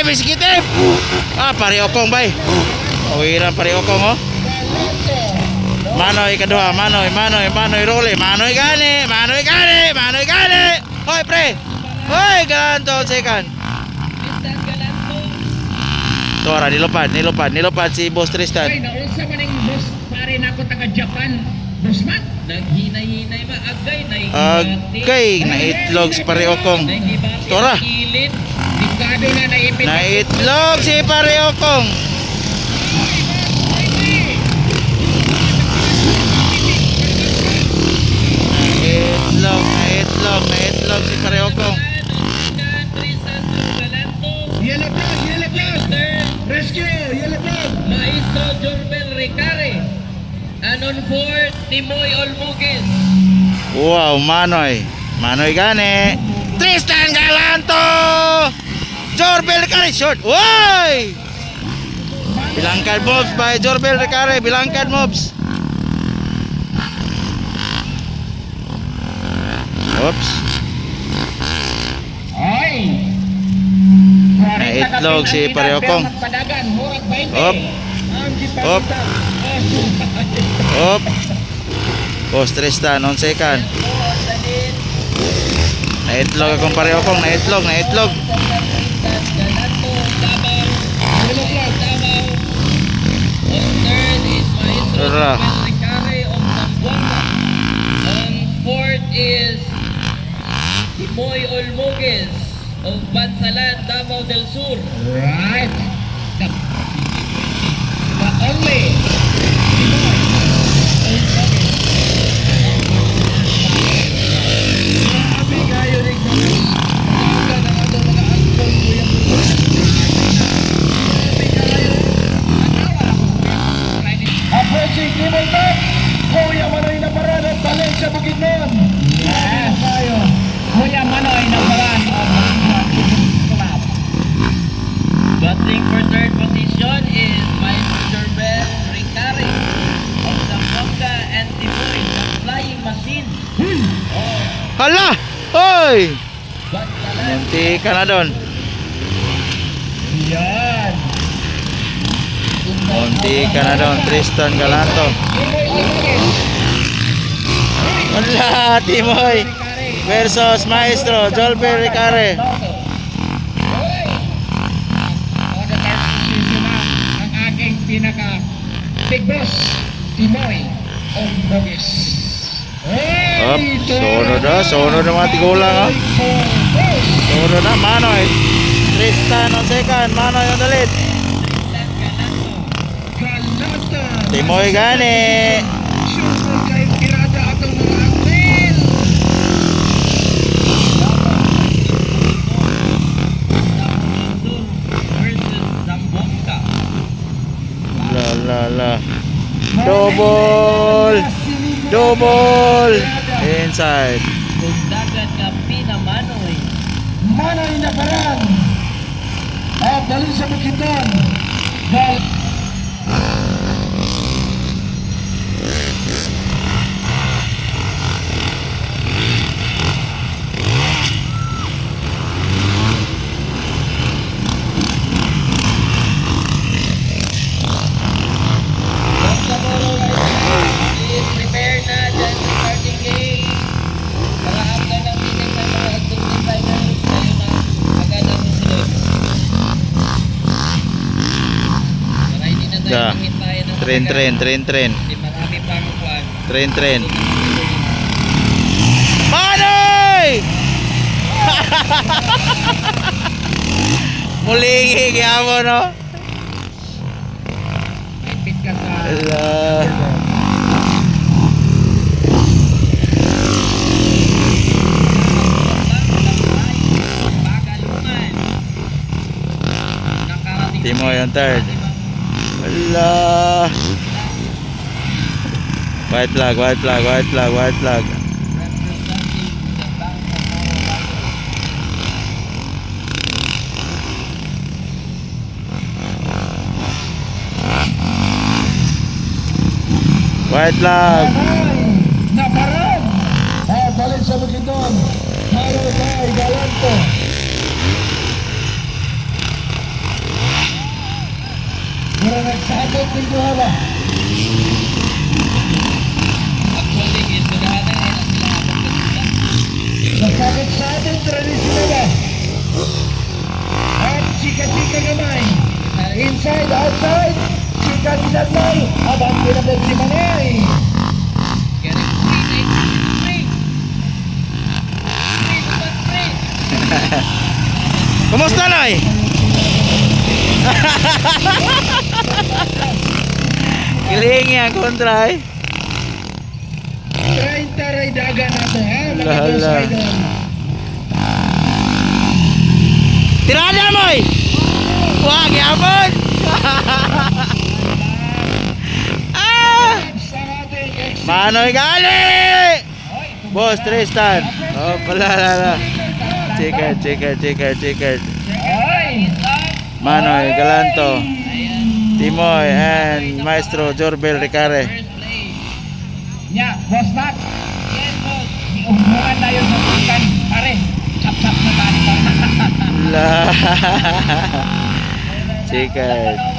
Bisikitip. Ah, Pariokong bay. Awiran Pariokong oh. Manoy kedua, Manoy role, Manoy gani. Hoy pre. Hoy, ganto second. Tora nilupad si Boss Tristan. Ay, naunsa man yung boss pare nako taga Japan. Boss man, naghinay-hinay ba Agay na itlog si Pariokong. Tora. Dikado na naipit. Na itlog si Pariokong. Na itlog si Pariokong. Yellow flag. Rescue, yellow flag. Maestro Jorbel Ricare. Anon for Timoy Olmugues. Wow, Manoy gani. Tristan Galanto. Jorbel Ricare short. Woy! Bilangkad moves by Jorbel Ricare. Bilangkad moves. Oops. Ay. Naitlog si Pariokong. Op. Boss Tristan on second. Naitlog akong Pariokong. Naitlog. Tara. On fourth is Timoy Olmugues of Bansalan, Davao del Sur. Right. The only. Approaching Timoy back. Kuya Manoy na paraan at balik sa Bukidnon. Yes. Kuya Manoy na paraan at club. Battling for third position is Maestro Jorbel Ricare of Zamboanga and Timoy, the flying machine. Hala! Hoy! Bansalan. Munti ka na doon. Yan. Munti ka na doon, Tristan Galanto. Wala, Timoy versus Maestro Jorbel Ricare. Ang aking pinaka big boss, Timoy Olmugues. Up, sono na mga tigulang ha. Sono na, Manoy. Tristan on second, Manoy on the lead. Timoy gani. Sure kay pirata atong mga atlil. Versus Zamboanga. La. Double. Inside. Dagat ka pinamanoy. Manoy na parang. Dali sa Bukidnon. Prepare na dyan sa starting gate. Para after ng meeting ng mga activity fighters, tayo na agad ang susunod. Para hindi na tayo Yeah. maghintayan ng Train. Hindi marami pang kuwan. Train. Manoy! Mulingi kaya mo no? Ipit ka sa Ala. Bagalungan. Nakarating Timoy on third. Ala. White flag. representing the Bank of Moral. White flag. na parang. Balik sa Bukidnon. Manoy Galanto. Pero nagsabot ng buhala. Actually, ginagahan na yun ang sila habang pagkulang. Nagsabot-sabot rin sila ba? At chika-chika gamay. Inside, outside. Chika ginagmay. Habang pinabot si Manay. Getting free, 19 free. Free, but free. Kumusta, Noy? Kilingi ang kontra eh. 30 ray daga na to ha. Mga Hala. boss idol. Tirada mo eh! Wag, yapon! Ah! Sa ating ex- Manoy gali! Boss Tristan. Oh, pala. Chicken. Ay! Manoy Galanto. Ayan. Timoy and Maestro Jorbel Ricare. First place. Nya, boss Mac. Yes, boss. Umuhan na yun sa chicken. Pare, chap-chap na tayo. La. Chicken.